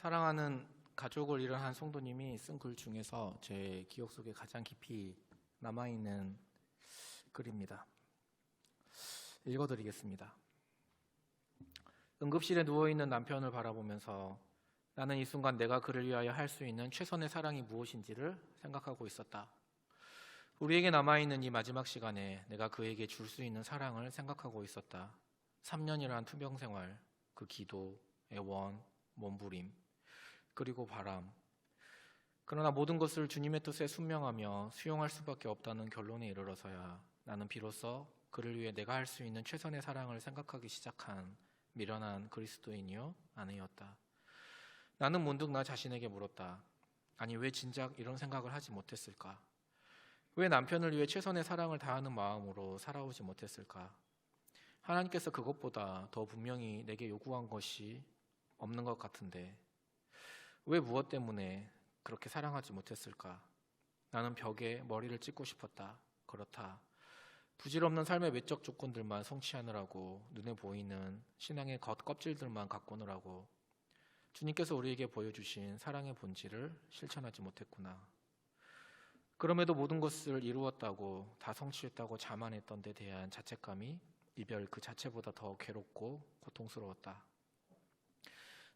사랑하는 가족을 잃은 한 성도님이 쓴 글 중에서 제 기억 속에 가장 깊이 남아있는 글입니다. 읽어드리겠습니다. 응급실에 누워있는 남편을 바라보면서 나는 이 순간 내가 그를 위하여 할 수 있는 최선의 사랑이 무엇인지를 생각하고 있었다. 우리에게 남아있는 이 마지막 시간에 내가 그에게 줄 수 있는 사랑을 생각하고 있었다. 3년이란 투병 생활, 그 기도, 애원, 몸부림, 그리고 바람. 그러나 모든 것을 주님의 뜻에 순명하며 수용할 수밖에 없다는 결론에 이르러서야 나는 비로소 그를 위해 내가 할 수 있는 최선의 사랑을 생각하기 시작한 미련한 그리스도인이요 아내였다. 나는 문득 나 자신에게 물었다. 아니, 왜 진작 이런 생각을 하지 못했을까? 왜 남편을 위해 최선의 사랑을 다하는 마음으로 살아오지 못했을까? 하나님께서 그것보다 더 분명히 내게 요구한 것이 없는 것 같은데 왜 무엇 때문에 그렇게 사랑하지 못했을까? 나는 벽에 머리를 찍고 싶었다. 그렇다. 부질없는 삶의 외적 조건들만 성취하느라고 눈에 보이는 신앙의 겉껍질들만 가꾸느라고 주님께서 우리에게 보여주신 사랑의 본질을 실천하지 못했구나. 그럼에도 모든 것을 이루었다고 다 성취했다고 자만했던 데 대한 자책감이 이별 그 자체보다 더 괴롭고 고통스러웠다.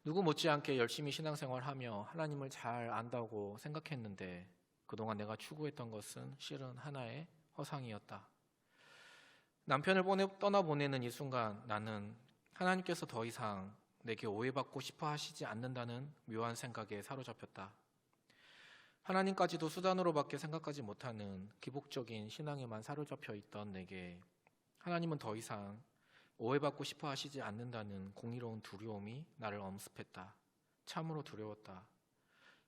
누구 못지않게 열심히 신앙생활하며 하나님을 잘 안다고 생각했는데 그동안 내가 추구했던 것은 실은 하나의 허상이었다. 남편을 떠나보내는 이 순간 나는 하나님께서 더 이상 내게 오해받고 싶어 하시지 않는다는 묘한 생각에 사로잡혔다. 하나님까지도 수단으로밖에 생각하지 못하는 기복적인 신앙에만 사로잡혀 있던 내게 하나님은 더 이상 오해받고 싶어 하시지 않는다는 공의로운 두려움이 나를 엄습했다. 참으로 두려웠다.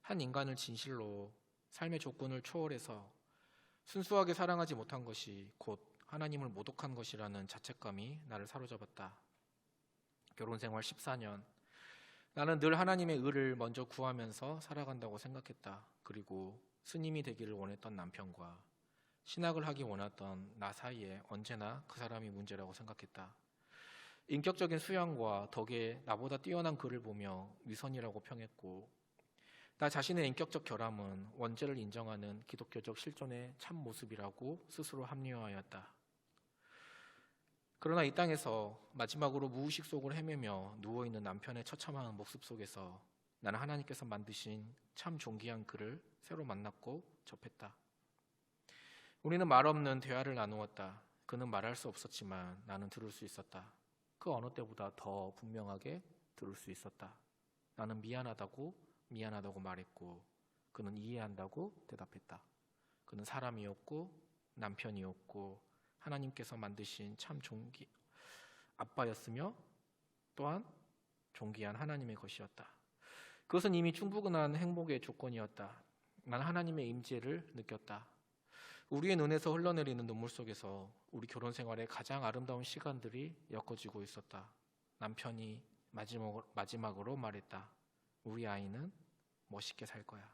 한 인간을 진실로 삶의 조건을 초월해서 순수하게 사랑하지 못한 것이 곧 하나님을 모독한 것이라는 자책감이 나를 사로잡았다. 결혼생활 14년, 나는 늘 하나님의 의를 먼저 구하면서 살아간다고 생각했다. 그리고 스님이 되기를 원했던 남편과 신학을 하기 원했던 나 사이에 언제나 그 사람이 문제라고 생각했다. 인격적인 수양과 덕에 나보다 뛰어난 그를 보며 위선이라고 평했고 나 자신의 인격적 결함은 원죄를 인정하는 기독교적 실존의 참 모습이라고 스스로 합리화하였다. 그러나 이 땅에서 마지막으로 무의식 속을 헤매며 누워있는 남편의 처참한 모습 속에서 나는 하나님께서 만드신 참 존귀한 그를 새로 만났고 접했다. 우리는 말없는 대화를 나누었다. 그는 말할 수 없었지만 나는 들을 수 있었다. 그 어느 때보다 더 분명하게 들을 수 있었다. 나는 미안하다고 말했고 그는 이해한다고 대답했다. 그는 사람이었고 남편이었고 하나님께서 만드신 참 아빠였으며 또한 존귀한 하나님의 것이었다. 그것은 이미 충분한 행복의 조건이었다. 난 하나님의 임재를 느꼈다. 우리의 눈에서 흘러내리는 눈물 속에서 우리 결혼 생활의 가장 아름다운 시간들이 엮어지고 있었다. 남편이 마지막으로 말했다. 우리 아이는 멋있게 살 거야.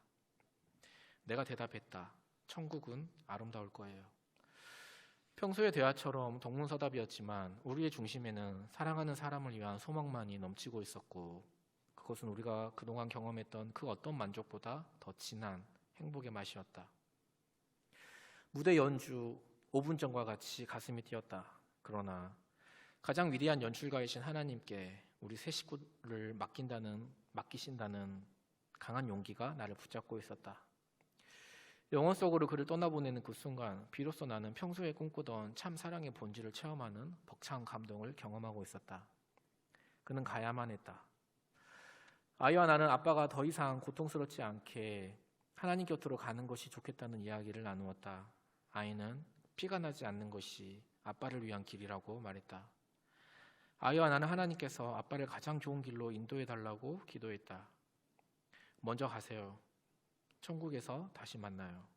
내가 대답했다. 천국은 아름다울 거예요. 평소의 대화처럼 동문서답이었지만 우리의 중심에는 사랑하는 사람을 위한 소망만이 넘치고 있었고 그것은 우리가 그동안 경험했던 그 어떤 만족보다 더 진한 행복의 맛이었다. 무대 연주 5분 전과 같이 가슴이 뛰었다. 그러나 가장 위대한 연출가이신 하나님께 우리 세 식구를 맡기신다는 강한 용기가 나를 붙잡고 있었다. 영혼 속으로 그를 떠나보내는 그 순간 비로소 나는 평소에 꿈꾸던 참 사랑의 본질을 체험하는 벅찬 감동을 경험하고 있었다. 그는 가야만 했다. 아이와 나는 아빠가 더 이상 고통스럽지 않게 하나님 곁으로 가는 것이 좋겠다는 이야기를 나누었다. 아이는 피가 나지 않는 것이 아빠를 위한 길이라고 말했다. 아이와 나는 하나님께서 아빠를 가장 좋은 길로 인도해달라고 기도했다. 먼저 가세요. 천국에서 다시 만나요.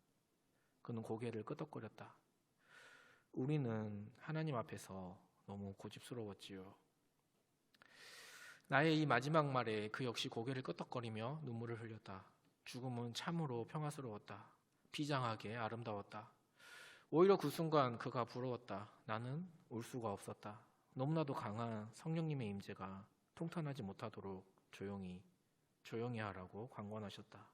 그는 고개를 끄덕거렸다. 우리는 하나님 앞에서 너무 고집스러웠지요. 나의 이 마지막 말에 그 역시 고개를 끄덕거리며 눈물을 흘렸다. 죽음은 참으로 평화스러웠다. 비장하게 아름다웠다. 오히려 그 순간 그가 부러웠다. 나는 울 수가 없었다. 너무나도 강한 성령님의 임재가 통탄하지 못하도록 조용히 조용히 하라고 관건하셨다.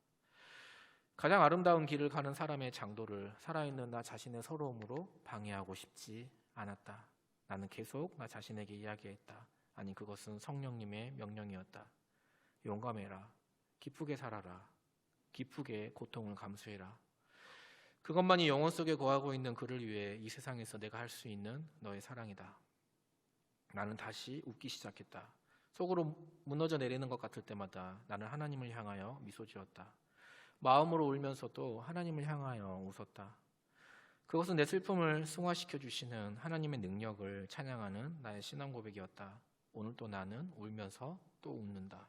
가장 아름다운 길을 가는 사람의 장도를 살아있는 나 자신의 서러움으로 방해하고 싶지 않았다. 나는 계속 나 자신에게 이야기했다. 아니, 그것은 성령님의 명령이었다. 용감해라. 기쁘게 살아라. 기쁘게 고통을 감수해라. 그것만이 영혼 속에 거하고 있는 그를 위해 이 세상에서 내가 할 수 있는 너의 사랑이다. 나는 다시 웃기 시작했다. 속으로 무너져 내리는 것 같을 때마다 나는 하나님을 향하여 미소 지었다. 마음으로 울면서도 하나님을 향하여 웃었다. 그것은 내 슬픔을 승화시켜 주시는 하나님의 능력을 찬양하는 나의 신앙 고백이었다. 오늘도 나는 울면서 또 웃는다.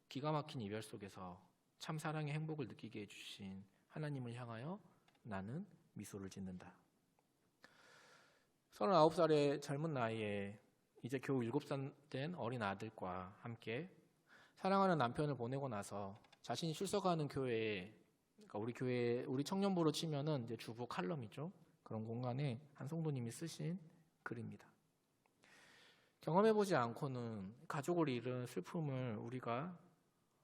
기가 막힌 이별 속에서 참 사랑의 행복을 느끼게 해주신 하나님을 향하여 나는 미소를 짓는다. 39살의 젊은 나이에 이제 겨우 7살 된 어린 아들과 함께 사랑하는 남편을 보내고 나서 자신이 출석하는 교회에, 그러니까 우리 청년부로 치면은 이제 주부 칼럼이죠. 그런 공간에 한 성도님이 쓰신 글입니다. 경험해보지 않고는 가족을 잃은 슬픔을 우리가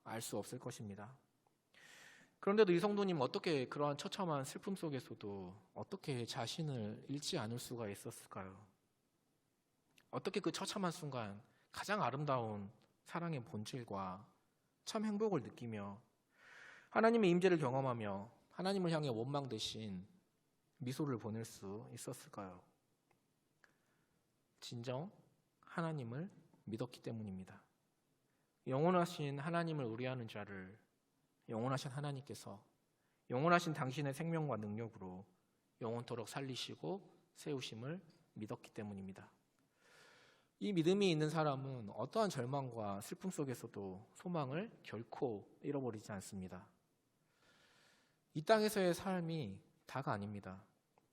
알 수 없을 것입니다. 그런데도 이 성도님은 어떻게 그러한 처참한 슬픔 속에서도 어떻게 자신을 잃지 않을 수가 있었을까요? 어떻게 그 처참한 순간 가장 아름다운 사랑의 본질과 참 행복을 느끼며 하나님의 임재를 경험하며 하나님을 향해 원망 대신 미소를 보낼 수 있었을까요? 진정 하나님을 믿었기 때문입니다. 영원하신 하나님을 의뢰하는 자를 영원하신 하나님께서 영원하신 당신의 생명과 능력으로 영원토록 살리시고 세우심을 믿었기 때문입니다. 이 믿음이 있는 사람은 어떠한 절망과 슬픔 속에서도 소망을 결코 잃어버리지 않습니다. 이 땅에서의 삶이 다가 아닙니다.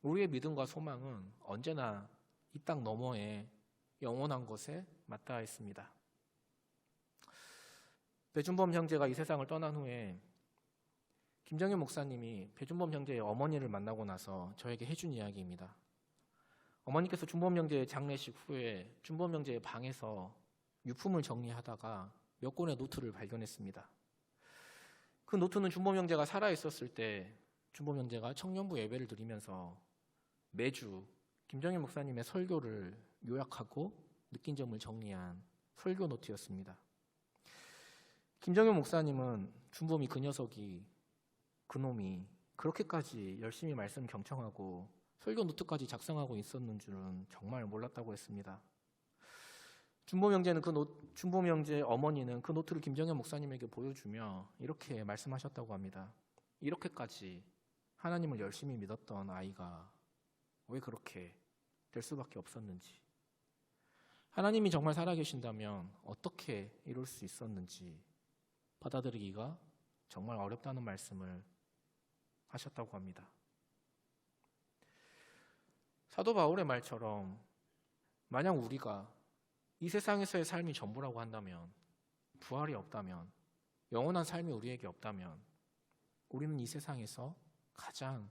우리의 믿음과 소망은 언제나 이 땅 너머에 영원한 것에 맞닿아 있습니다. 배준범 형제가 이 세상을 떠난 후에 김정현 목사님이 배준범 형제의 어머니를 만나고 나서 저에게 해준 이야기입니다. 어머니께서 준범 형제의 장례식 후에 준범 형제의 방에서 유품을 정리하다가 몇 권의 노트를 발견했습니다. 그 노트는 준범 형제가 살아있었을 때 준범 형제가 청년부 예배를 드리면서 매주 김정현 목사님의 설교를 요약하고 느낀 점을 정리한 설교 노트였습니다. 김정현 목사님은 준범이 그 녀석이 그놈이 그렇게까지 열심히 말씀 경청하고 설교 노트까지 작성하고 있었는 줄은 정말 몰랐다고 했습니다. 준범 형제의 어머니는 그 노트를 김정현 목사님에게 보여주며 이렇게 말씀하셨다고 합니다. 이렇게까지 하나님을 열심히 믿었던 아이가 왜 그렇게 될 수밖에 없었는지, 하나님이 정말 살아계신다면 어떻게 이룰 수 있었는지 받아들이기가 정말 어렵다는 말씀을 하셨다고 합니다. 사도 바울의 말처럼 만약 우리가 이 세상에서의 삶이 전부라고 한다면, 부활이 없다면, 영원한 삶이 우리에게 없다면 우리는 이 세상에서 가장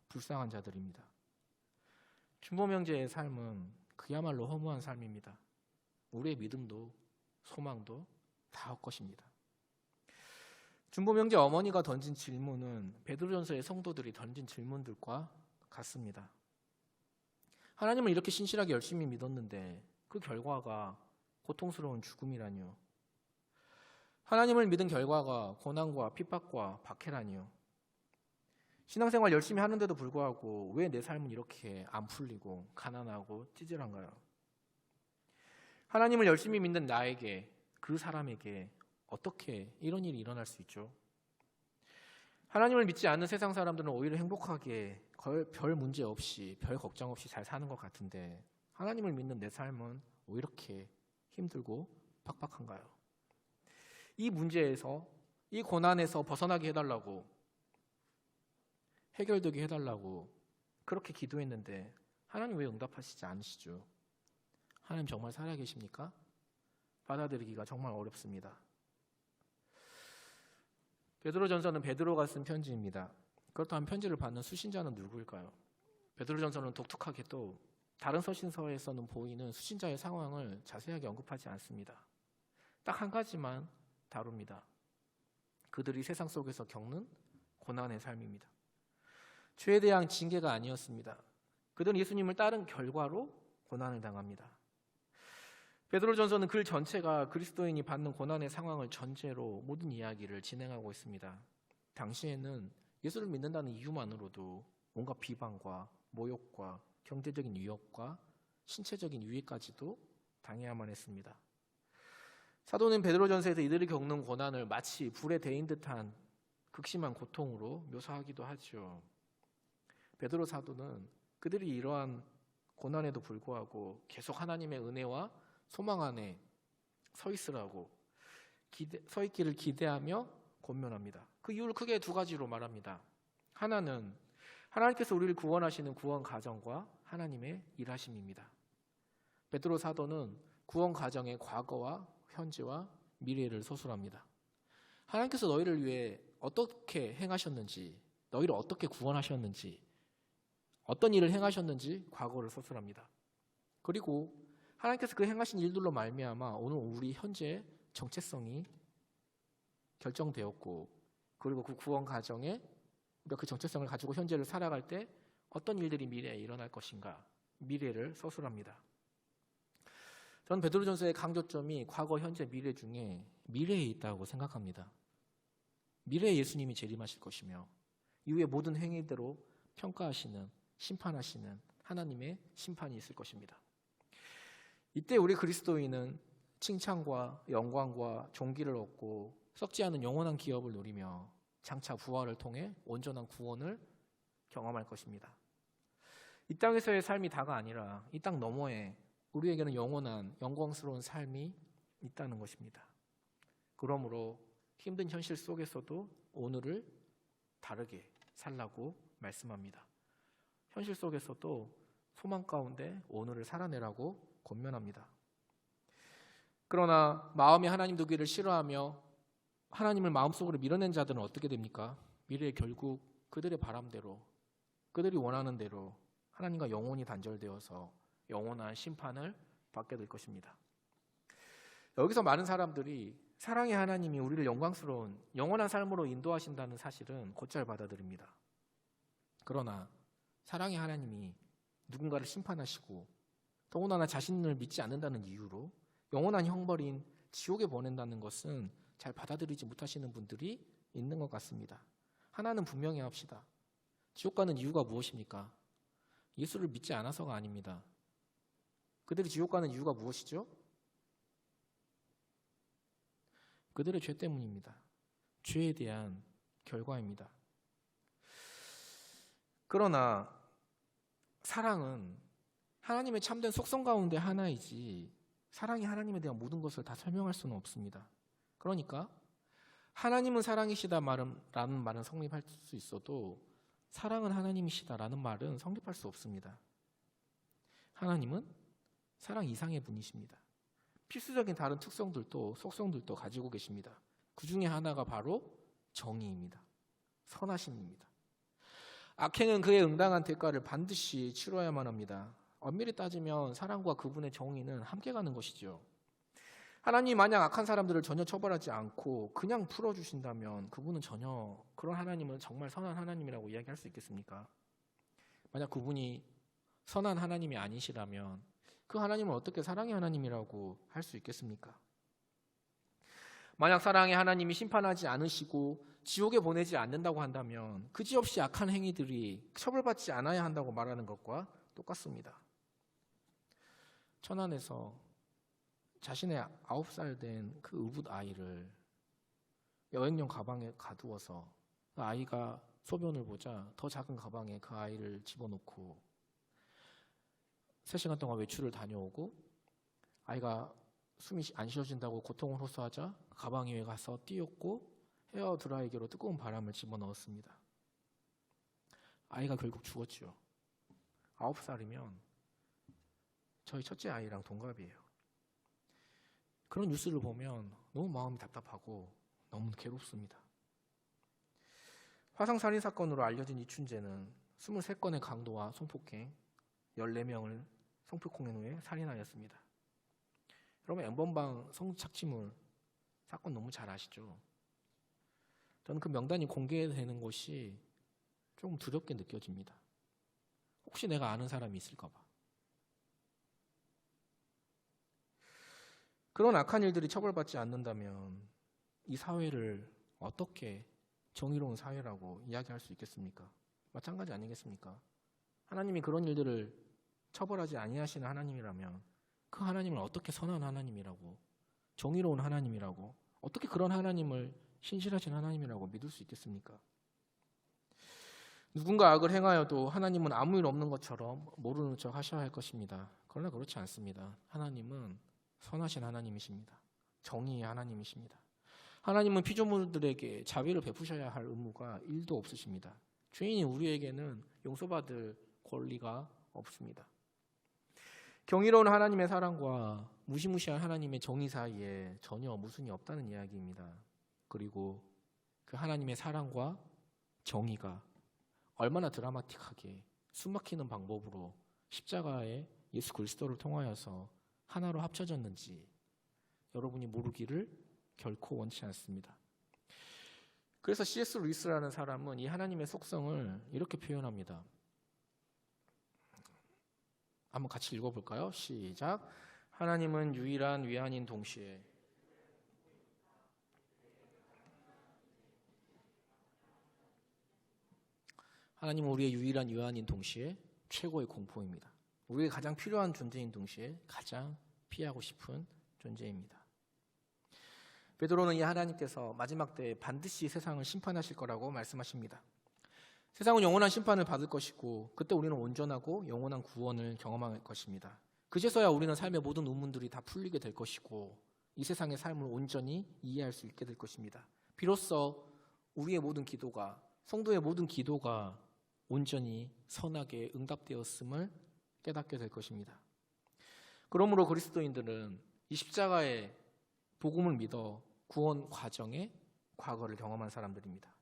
불쌍한 자들입니다. 준범 형제의 삶은 그야말로 허무한 삶입니다. 우리의 믿음도 소망도 다 헛것입니다. 준범 형제 어머니가 던진 질문은 베드로전서의 성도들이 던진 질문들과 같습니다. 하나님을 이렇게 신실하게 열심히 믿었는데 그 결과가 고통스러운 죽음이라니요. 하나님을 믿은 결과가 고난과 핍박과 박해라니요. 신앙생활 열심히 하는데도 불구하고 왜 내 삶은 이렇게 안 풀리고 가난하고 찌질한가요? 하나님을 열심히 믿는 나에게, 그 사람에게 어떻게 이런 일이 일어날 수 있죠? 하나님을 믿지 않는 세상 사람들은 오히려 행복하게 별 문제 없이, 별 걱정 없이 잘 사는 것 같은데 하나님을 믿는 내 삶은 왜 이렇게 힘들고 팍팍한가요? 이 문제에서, 이 고난에서 벗어나게 해달라고, 해결되게 해달라고 그렇게 기도했는데 하나님 왜 응답하시지 않으시죠? 하나님 정말 살아계십니까? 받아들이기가 정말 어렵습니다. 베드로전서는 베드로가 쓴 편지입니다. 그렇다면 편지를 받는 수신자는 누구일까요? 베드로전서는 독특하게도 다른 서신서에서는 보이는 수신자의 상황을 자세하게 언급하지 않습니다. 딱 한 가지만 다룹니다. 그들이 세상 속에서 겪는 고난의 삶입니다. 죄에 대한 징계가 아니었습니다. 그들은 예수님을 따른 결과로 고난을 당합니다. 베드로전서는 글 전체가 그리스도인이 받는 고난의 상황을 전제로 모든 이야기를 진행하고 있습니다. 당시에는 예수를 믿는다는 이유만으로도 온갖 비방과 모욕과 경제적인 위협과 신체적인 유해까지도 당해야만 했습니다. 사도는 베드로전서에서 이들이 겪는 고난을 마치 불에 데인 듯한 극심한 고통으로 묘사하기도 하죠. 베드로 사도는 그들이 이러한 고난에도 불구하고 계속 하나님의 은혜와 소망 안에 서 있으라고 서 있기를 기대하며 권면합니다. 그 이유를 크게 두 가지로 말합니다. 하나는 하나님께서 우리를 구원하시는 구원 과정과 하나님의 일하심입니다. 베드로 사도는 구원 과정의 과거와 현재와 미래를 서술합니다. 하나님께서 너희를 위해 어떻게 행하셨는지, 너희를 어떻게 구원하셨는지, 어떤 일을 행하셨는지 과거를 서술합니다. 그리고 하나님께서 그 행하신 일들로 말미암아 오늘 우리 현재의 정체성이 결정되었고, 그리고 그 구원 과정에 우리가 그 정체성을 가지고 현재를 살아갈 때 어떤 일들이 미래에 일어날 것인가, 미래를 서술합니다. 저는 베드로전서의 강조점이 과거, 현재, 미래 중에 미래에 있다고 생각합니다. 미래에 예수님이 재림하실 것이며 이후에 모든 행위대로 평가하시는, 심판하시는 하나님의 심판이 있을 것입니다. 이때 우리 그리스도인은 칭찬과 영광과 존귀를 얻고 썩지 않은 영원한 기업을 누리며 장차 부활을 통해 온전한 구원을 경험할 것입니다. 이 땅에서의 삶이 다가 아니라 이 땅 너머에 우리에게는 영원한 영광스러운 삶이 있다는 것입니다. 그러므로 힘든 현실 속에서도 오늘을 다르게 살라고 말씀합니다. 현실 속에서도 소망 가운데 오늘을 살아내라고 권면합니다. 그러나 마음이 하나님 두기를 싫어하며 하나님을 마음속으로 밀어낸 자들은 어떻게 됩니까? 미래에 결국 그들의 바람대로, 그들이 원하는 대로 하나님과 영원히 단절되어서 영원한 심판을 받게 될 것입니다. 여기서 많은 사람들이 사랑의 하나님이 우리를 영광스러운 영원한 삶으로 인도하신다는 사실은 곧잘 받아들입니다. 그러나 사랑의 하나님이 누군가를 심판하시고 더군다나 자신을 믿지 않는다는 이유로 영원한 형벌인 지옥에 보낸다는 것은 잘 받아들이지 못하시는 분들이 있는 것 같습니다. 하나는 분명히 합시다. 지옥 가는 이유가 무엇입니까? 예수를 믿지 않아서가 아닙니다. 그들이 지옥 가는 이유가 무엇이죠? 그들의 죄 때문입니다. 죄에 대한 결과입니다. 그러나 사랑은 하나님의 참된 속성 가운데 하나이지 사랑이 하나님에 대한 모든 것을 다 설명할 수는 없습니다. 그러니까 하나님은 사랑이시다라는 말은 성립할 수 있어도 사랑은 하나님이시다라는 말은 성립할 수 없습니다. 하나님은 사랑 이상의 분이십니다. 필수적인 다른 특성들도 속성들도 가지고 계십니다. 그 중에 하나가 바로 정의입니다. 선하심입니다. 악행은 그에 응당한 대가를 반드시 치러야만 합니다. 엄밀히 따지면 사랑과 그분의 정의는 함께 가는 것이죠. 하나님이 만약 악한 사람들을 전혀 처벌하지 않고 그냥 풀어주신다면 그분은 전혀 그런 하나님은 정말 선한 하나님이라고 이야기할 수 있겠습니까? 만약 그분이 선한 하나님이 아니시라면 그 하나님은 어떻게 사랑의 하나님이라고 할 수 있겠습니까? 만약 사랑의 하나님이 심판하지 않으시고 지옥에 보내지 않는다고 한다면 그지없이 악한 행위들이 처벌받지 않아야 한다고 말하는 것과 똑같습니다. 천안에서 자신의 9살 된 그 의붓 아이를 여행용 가방에 가두어서 그 아이가 소변을 보자 더 작은 가방에 그 아이를 집어넣고 3시간 동안 외출을 다녀오고 아이가 숨이 안 쉬어진다고 고통을 호소하자 가방 위에 가서 띄었고 헤어 드라이기로 뜨거운 바람을 집어넣었습니다. 아이가 결국 죽었죠. 9살이면 저희 첫째 아이랑 동갑이에요. 그런 뉴스를 보면 너무 마음이 답답하고 너무 괴롭습니다. 화상살인 사건으로 알려진 이춘재는 23건의 강도와 성폭행, 14명을 성폭행한 후에 살인하였습니다. 여러분 엠번방 성착취물 사건 너무 잘 아시죠? 저는 그 명단이 공개되는 것이 조금 두렵게 느껴집니다. 혹시 내가 아는 사람이 있을까 봐. 그런 악한 일들이 처벌받지 않는다면 이 사회를 어떻게 정의로운 사회라고 이야기할 수 있겠습니까? 마찬가지 아니겠습니까? 하나님이 그런 일들을 처벌하지 아니하시는 하나님이라면 그 하나님을 어떻게 선한 하나님이라고, 정의로운 하나님이라고, 어떻게 그런 하나님을 신실하신 하나님이라고 믿을 수 있겠습니까? 누군가 악을 행하여도 하나님은 아무 일 없는 것처럼 모르는 척 하셔야 할 것입니다. 그러나 그렇지 않습니다. 하나님은 선하신 하나님이십니다. 정의의 하나님이십니다. 하나님은 피조물들에게 자비를 베푸셔야 할 의무가 1도 없으십니다. 죄인인 우리에게는 용서받을 권리가 없습니다. 경이로운 하나님의 사랑과 무시무시한 하나님의 정의 사이에 전혀 모순이 없다는 이야기입니다. 그리고 그 하나님의 사랑과 정의가 얼마나 드라마틱하게 숨막히는 방법으로 십자가에 예수 그리스도를 통하여서 하나로 합쳐졌는지 여러분이 모르기를 결코 원치 않습니다. 그래서 C.S. 루이스라는 사람은 이 하나님의 속성을 이렇게 표현합니다. 한번 같이 읽어볼까요? 시작. 하나님은 유일한 위안인 동시에 하나님은 우리의 유일한 위안인 동시에 최고의 공포입니다. 우리에게 가장 필요한 존재인 동시에 가장 피하고 싶은 존재입니다. 베드로는 이 하나님께서 마지막 때에 반드시 세상을 심판하실 거라고 말씀하십니다. 세상은 영원한 심판을 받을 것이고 그때 우리는 온전하고 영원한 구원을 경험할 것입니다. 그제서야 우리는 삶의 모든 의문들이 다 풀리게 될 것이고 이 세상의 삶을 온전히 이해할 수 있게 될 것입니다. 비로소 우리의 모든 기도가, 성도의 모든 기도가 온전히 선하게 응답되었음을 깨닫게 될 것입니다. 그러므로 그리스도인들은 이 십자가의 복음을 믿어 구원 과정의 과거를 경험한 사람들입니다.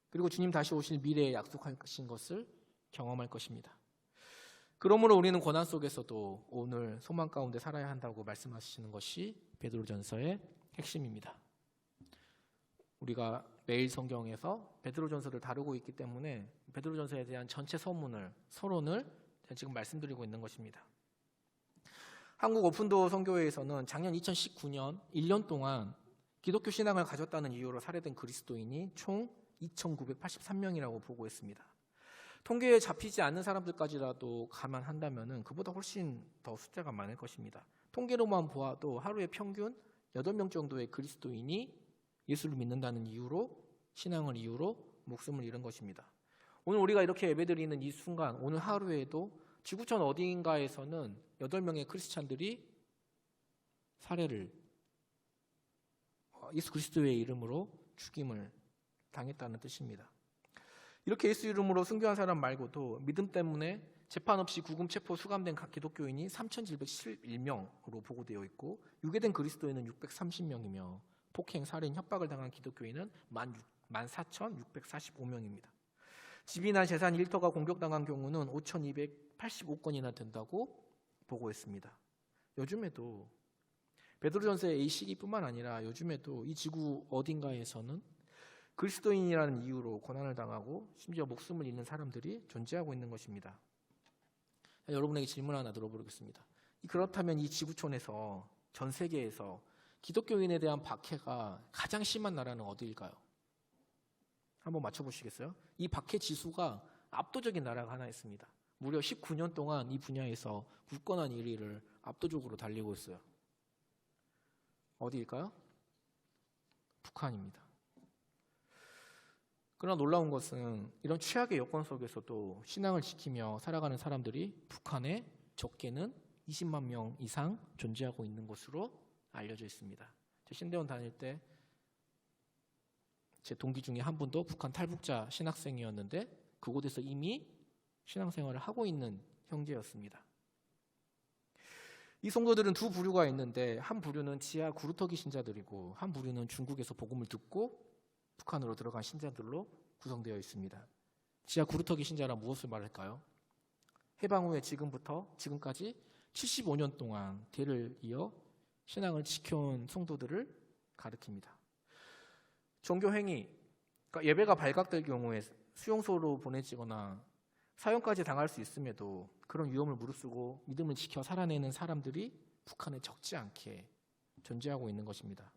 그리고 주님 다시 오실 미래에 약속하신 것을 경험할 것입니다. 그러므로 우리는 고난 속에서도 오늘 소망 가운데 살아야 한다고 말씀하시는 것이 베드로전서의 핵심입니다. 우리가 매일 성경에서 베드로전서를 다루고 있기 때문에 베드로전서에 대한 전체 서론을 지금 말씀드리고 있는 것입니다. 한국 오픈도어 선교회에서는 작년 2019년 1년 동안 기독교 신앙을 가졌다는 이유로 살해된 그리스도인이 총 2,983명이라고 보고했습니다. 통계에 잡히지 않는 사람들까지라도 감안한다면 그보다 훨씬 더 숫자가 많을 것입니다. 통계로만 보아도 하루에 평균 8명 정도의 그리스도인이 예수를 믿는다는 이유로, 신앙을 이유로 목숨을 잃은 것입니다. 오늘 우리가 이렇게 예배드리는 이 순간, 오늘 하루에도 지구촌 어딘가에서는 8명의 크리스찬들이 살해를, 예수 그리스도의 이름으로 죽임을 당했다는 뜻입니다. 이렇게 예수 이름으로 순교한 사람 말고도 믿음 때문에 재판 없이 구금 체포 수감된 각 기독교인이 3,711명으로 보고되어 있고 유괴된 그리스도인은 630명이며 폭행, 살인, 협박을 당한 기독교인은 14,645명입니다. 집이나 재산 일터가 공격당한 경우는 5,285건이나 된다고 보고했습니다. 요즘에도 베드로전서의 이 시기뿐만 아니라 요즘에도 이 지구 어딘가에서는 그리스도인이라는 이유로 고난을 당하고 심지어 목숨을 잃는 사람들이 존재하고 있는 것입니다. 여러분에게 질문 하나 들어보겠습니다. 그렇다면 이 지구촌에서, 전 세계에서 기독교인에 대한 박해가 가장 심한 나라는 어디일까요? 한번 맞춰보시겠어요? 이 박해 지수가 압도적인 나라가 하나 있습니다. 무려 19년 동안 이 분야에서 굳건한 1위를 압도적으로 달리고 있어요. 어디일까요? 북한입니다. 그러나 놀라운 것은 이런 최악의 여건 속에서도 신앙을 지키며 살아가는 사람들이 북한에 적게는 20만 명 이상 존재하고 있는 것으로 알려져 있습니다. 신대원 다닐 때 제 동기 중에 한 분도 북한 탈북자 신학생이었는데 그곳에서 이미 신앙생활을 하고 있는 형제였습니다. 이 성도들은 두 부류가 있는데 한 부류는 지하 구루터기 신자들이고 한 부류는 중국에서 복음을 듣고 북한으로 들어간 신자들로 구성되어 있습니다. 지하 구루터기 신자란 무엇을 말할까요? 해방 후에 지금부터 지금까지 75년 동안 대를 이어 신앙을 지켜온 성도들을 가리킵니다. 종교 행위, 그러니까 예배가 발각될 경우에 수용소로 보내지거나 사형까지 당할 수 있음에도 그런 위험을 무릅쓰고 믿음을 지켜 살아내는 사람들이 북한에 적지 않게 존재하고 있는 것입니다.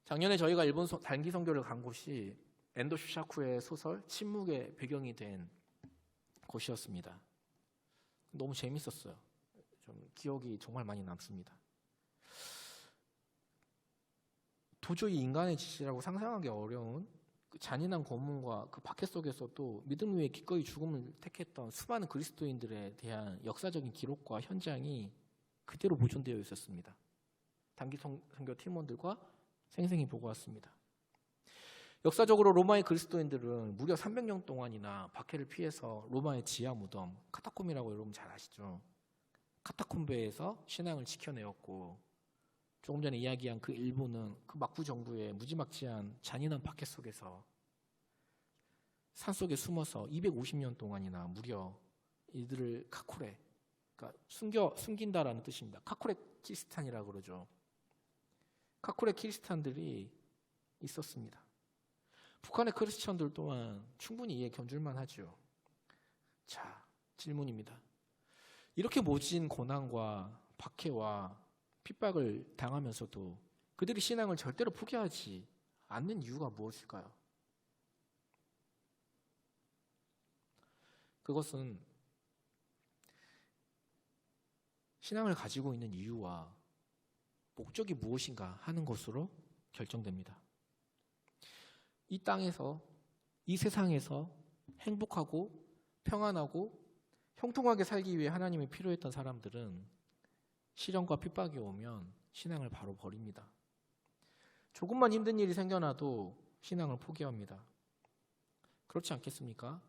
작년에 저희가 일본 단기 선교를 간 곳이 엔도 슈샤쿠의 소설 침묵의 배경이 된 곳이었습니다. 너무 재밌었어요. 좀 기억이 정말 많이 남습니다. 도저히 인간의 짓이라고 상상하기 어려운 그 잔인한 고문과 그 박해 속에서도 믿음 위에 기꺼이 죽음을 택했던 수많은 그리스도인들에 대한 역사적인 기록과 현장이 그대로 보존되어 있었습니다. 단기 선교 팀원들과 생생히 보고 왔습니다. 역사적으로 로마의 그리스도인들은 무려 300년 동안이나 박해를 피해서 로마의 지하 무덤, 카타콤이라고 여러분 잘 아시죠? 카타콤베에서 신앙을 지켜내었고, 조금 전에 이야기한 그 일부는 그 막부 정부의 무지막지한 잔인한 박해 속에서 산속에 숨어서 250년 동안이나 무려 이들을 카코레, 그러니까 숨긴다라는 뜻입니다. 카코레 키리스탄이라고 그러죠. 카코레 키리스탄들이 있었습니다. 북한의 크리스천들 또한 충분히 이에 견줄만 하죠. 자, 질문입니다. 이렇게 모진 고난과 박해와 핍박을 당하면서도 그들이 신앙을 절대로 포기하지 않는 이유가 무엇일까요? 그것은 신앙을 가지고 있는 이유와 목적이 무엇인가 하는 것으로 결정됩니다. 이 땅에서, 이 세상에서 행복하고 평안하고 형통하게 살기 위해 하나님이 필요했던 사람들은 시련과 핍박이 오면 신앙을 바로 버립니다. 조금만 힘든 일이 생겨나도 신앙을 포기합니다. 그렇지 않겠습니까?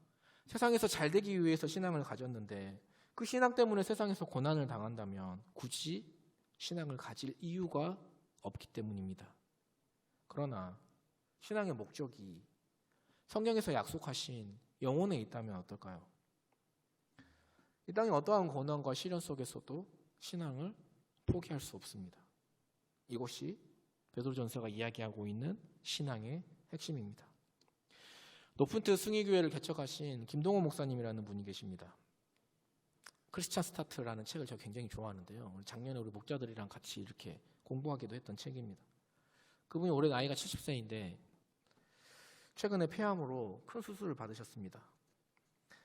세상에서 잘 되기 위해서 신앙을 가졌는데 그 신앙 때문에 세상에서 고난을 당한다면 굳이 신앙을 가질 이유가 없기 때문입니다. 그러나 신앙의 목적이 성경에서 약속하신 영혼에 있다면 어떨까요? 이 땅의 어떠한 고난과 시련 속에서도 신앙을 포기할 수 없습니다. 이것이 베드로전서가 이야기하고 있는 신앙의 핵심입니다. 노픈트 승희교회를 개척하신 김동호 목사님이라는 분이 계십니다. 크리스찬 스타트라는 책을 제가 굉장히 좋아하는데요. 작년에 우리 목자들이랑 같이 이렇게 공부하기도 했던 책입니다. 그분이 올해 나이가 70세인데 최근에 폐암으로 큰 수술을 받으셨습니다.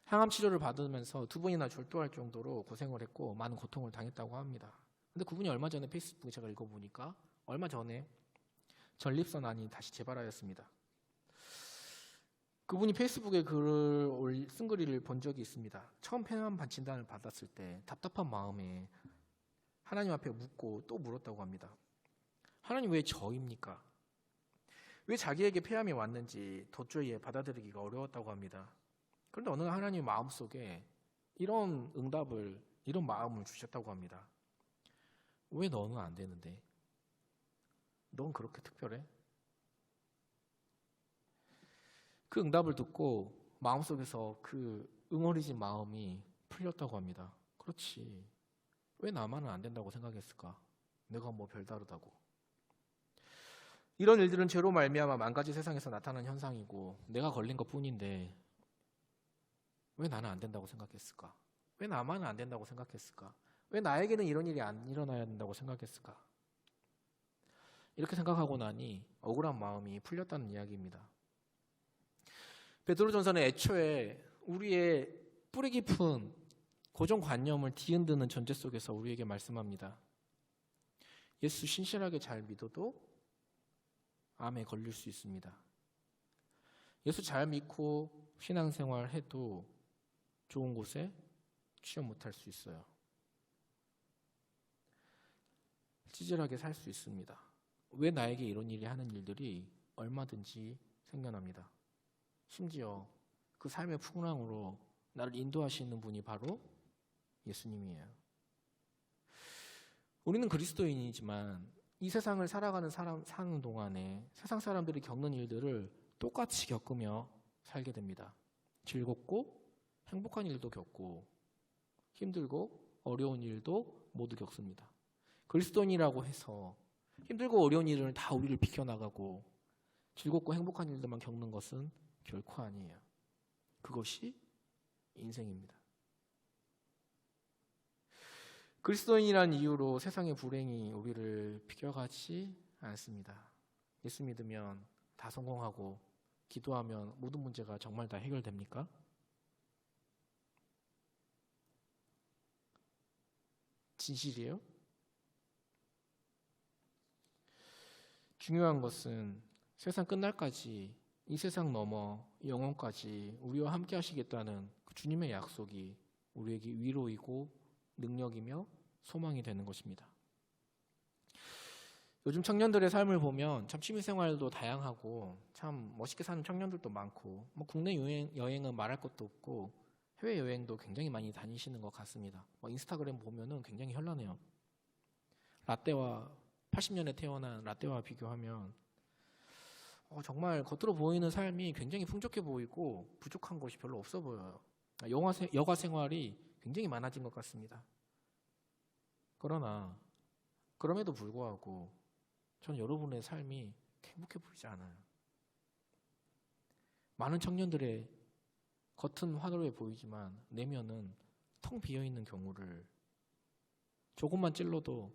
항암 치료를 받으면서 2번이나 졸도할 정도로 고생을 했고 많은 고통을 당했다고 합니다. 근데 그분이 얼마 전에 페이스북에 제가 읽어보니까 얼마 전에 전립선암이 다시 재발하였습니다. 그분이 페이스북에 쓴 글을 본 적이 있습니다. 처음 폐암 진단을 받았을 때 답답한 마음에 하나님 앞에 묻고 또 물었다고 합니다. 하나님 왜 저입니까? 왜 자기에게 폐암이 왔는지 도저히 받아들이기가 어려웠다고 합니다. 그런데 어느 날 하나님 마음속에 이런 응답을, 이런 마음을 주셨다고 합니다. 왜 너는 안 되는데? 넌 그렇게 특별해? 그 응답을 듣고 마음속에서 그 응어리진 마음이 풀렸다고 합니다. 그렇지. 왜 나만은 안 된다고 생각했을까? 내가 뭐 별다르다고. 이런 일들은 죄로 말미암아 만가지 세상에서 나타나는 현상이고 내가 걸린 것뿐인데 왜 나는 안 된다고 생각했을까? 왜 나만은 안 된다고 생각했을까? 왜 나에게는 이런 일이 안 일어나야 된다고 생각했을까? 이렇게 생각하고 나니 억울한 마음이 풀렸다는 이야기입니다. 베드로전서는 애초에 우리의 뿌리 깊은 고정관념을 뒤흔드는 전제 속에서 우리에게 말씀합니다. 예수 신실하게 잘 믿어도 암에 걸릴 수 있습니다. 예수 잘 믿고 신앙생활 해도 좋은 곳에 취업 못할 수 있어요. 찌질하게 살 수 있습니다. 왜 나에게 이런 일이 하는 일들이 얼마든지 생겨납니다. 심지어 그 삶의 풍랑으로 나를 인도하시는 분이 바로 예수님이에요. 우리는 그리스도인이지만 이 세상을 사는 동안에 세상 사람들이 겪는 일들을 똑같이 겪으며 살게 됩니다. 즐겁고 행복한 일도 겪고 힘들고 어려운 일도 모두 겪습니다. 그리스도인이라고 해서 힘들고 어려운 일은 다 우리를 비켜나가고 즐겁고 행복한 일들만 겪는 것은 결코 아니에요. 그것이 인생입니다. 그리스도인이란 이유로 세상의 불행이 우리를 비껴가지 않습니다. 예수 믿으면 다 성공하고 기도하면 모든 문제가 정말 다 해결됩니까? 진실이에요? 중요한 것은 세상 끝날까지 이 세상 넘어 영원까지 우리와 함께 하시겠다는 그 주님의 약속이 우리에게 위로이고 능력이며 소망이 되는 것입니다. 요즘 청년들의 삶을 보면 참 취미생활도 다양하고 참 멋있게 사는 청년들도 많고 뭐 국내 여행은 말할 것도 없고 해외여행도 굉장히 많이 다니시는 것 같습니다. 인스타그램 보면은 굉장히 현란해요. 라떼와 80년에 태어난 라떼와 비교하면 정말 겉으로 보이는 삶이 굉장히 풍족해 보이고 부족한 것이 별로 없어 보여요. 여가 생활이 굉장히 많아진 것 같습니다. 그러나 그럼에도 불구하고 저는 여러분의 삶이 행복해 보이지 않아요. 많은 청년들의 겉은 화려해 보이지만 내면은 텅 비어있는 경우를 조금만 찔러도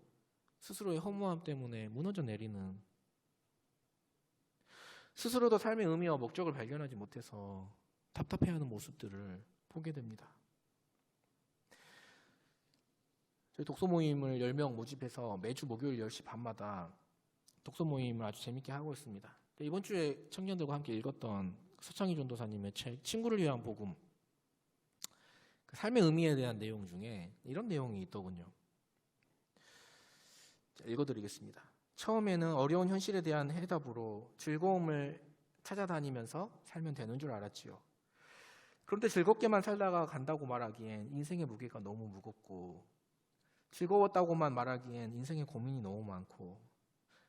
스스로의 허무함 때문에 무너져 내리는, 스스로도 삶의 의미와 목적을 발견하지 못해서 답답해하는 모습들을 보게 됩니다. 저희 독서 모임을 10명 모집해서 매주 목요일 10시 반마다 독서 모임을 아주 재밌게 하고 있습니다. 이번 주에 청년들과 함께 읽었던 서창희 전도사님의 책 친구를 위한 복음, 삶의 의미에 대한 내용 중에 이런 내용이 있더군요. 읽어드리겠습니다. 처음에는 어려운 현실에 대한 해답으로 즐거움을 찾아다니면서 살면 되는 줄 알았지요. 그런데 즐겁게만 살다가 간다고 말하기엔 인생의 무게가 너무 무겁고, 즐거웠다고만 말하기엔 인생의 고민이 너무 많고,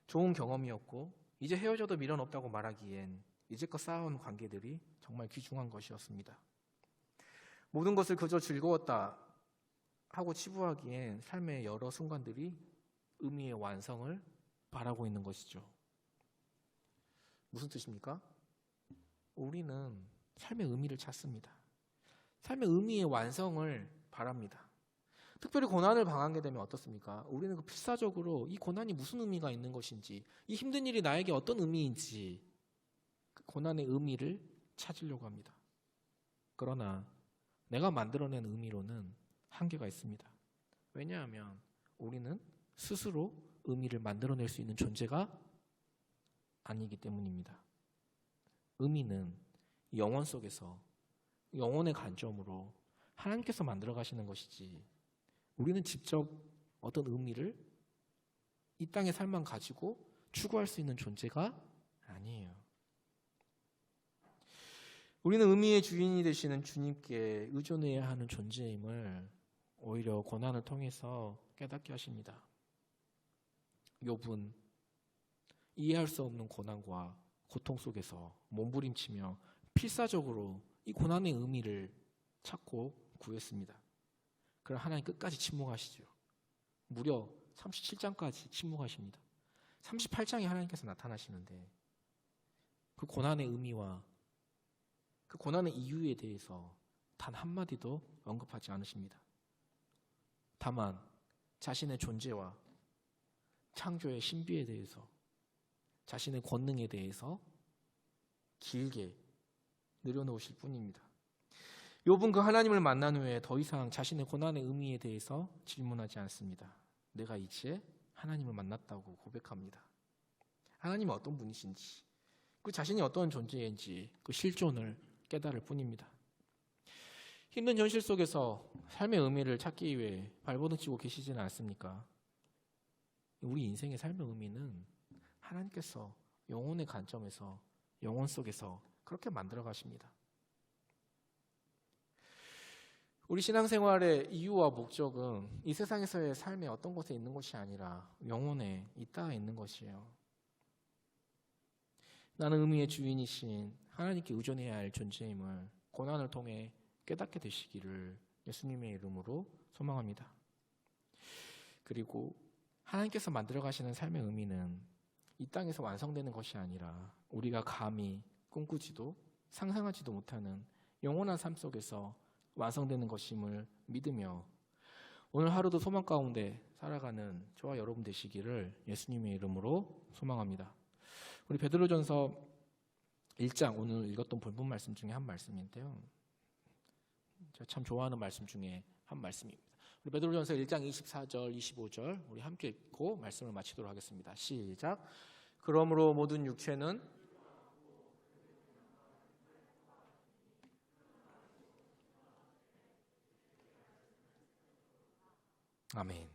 좋은 경험이었고 이제 헤어져도 미련 없다고 말하기엔 이제껏 쌓아온 관계들이 정말 귀중한 것이었습니다. 모든 것을 그저 즐거웠다 하고 치부하기엔 삶의 여러 순간들이 의미의 완성을 바라고 있는 것이죠. 무슨 뜻입니까? 우리는 삶의 의미를 찾습니다. 삶의 의미의 완성을 바랍니다. 특별히 고난을 당하게 되면 어떻습니까? 우리는 필사적으로 이 고난이 무슨 의미가 있는 것인지, 이 힘든 일이 나에게 어떤 의미인지 그 고난의 의미를 찾으려고 합니다. 그러나 내가 만들어낸 의미로는 한계가 있습니다. 왜냐하면 우리는 스스로 의미를 만들어낼 수 있는 존재가 아니기 때문입니다. 의미는 영혼 속에서 영혼의 관점으로 하나님께서 만들어 가시는 것이지, 우리는 직접 어떤 의미를 이 땅의 삶만 가지고 추구할 수 있는 존재가 아니에요. 우리는 의미의 주인이 되시는 주님께 의존해야 하는 존재임을 오히려 고난을 통해서 깨닫게 하십니다. 욥은 이해할 수 없는 고난과 고통 속에서 몸부림치며 필사적으로 이 고난의 의미를 찾고 구했습니다. 그럼 하나님 끝까지 침묵하시죠. 무려 37장까지 침묵하십니다. 38장에 하나님께서 나타나시는데 그 고난의 의미와 그 고난의 이유에 대해서 단 한마디도 언급하지 않으십니다. 다만 자신의 존재와 창조의 신비에 대해서, 자신의 권능에 대해서 길게 내려놓으실 뿐입니다. 욥은 그 하나님을 만난 후에 더 이상 자신의 고난의 의미에 대해서 질문하지 않습니다. 내가 이제 하나님을 만났다고 고백합니다. 하나님은 어떤 분이신지, 그 자신이 어떤 존재인지 그 실존을 깨달을 뿐입니다. 힘든 현실 속에서 삶의 의미를 찾기 위해 발버둥 치고 계시지는 않습니까? 우리 인생의 삶의 의미는 하나님께서 영혼의 관점에서, 영혼 속에서 그렇게 만들어 가십니다. 우리 신앙생활의 이유와 목적은 이 세상에서의 삶의 어떤 곳에 있는 것이 아니라 영혼에 있다 있는 것이에요. 나는 의미의 주인이신 하나님께 의존해야 할 존재임을 고난을 통해 깨닫게 되시기를 예수님의 이름으로 소망합니다. 그리고 하나님께서 만들어 가시는 삶의 의미는 이 땅에서 완성되는 것이 아니라 우리가 감히 꿈꾸지도 상상하지도 못하는 영원한 삶 속에서 완성되는 것임을 믿으며 오늘 하루도 소망 가운데 살아가는 저와 여러분 되시기를 예수님의 이름으로 소망합니다. 우리 베드로전서 1장 오늘 읽었던 본문 말씀 중에 한 말씀인데요. 제가 참 좋아하는 말씀 중에 한 말씀입니다. 우리 베드로전서 1장 24절, 25절 우리 함께 읽고 말씀을 마치도록 하겠습니다. 시작. 그러므로 모든 육체는 아멘.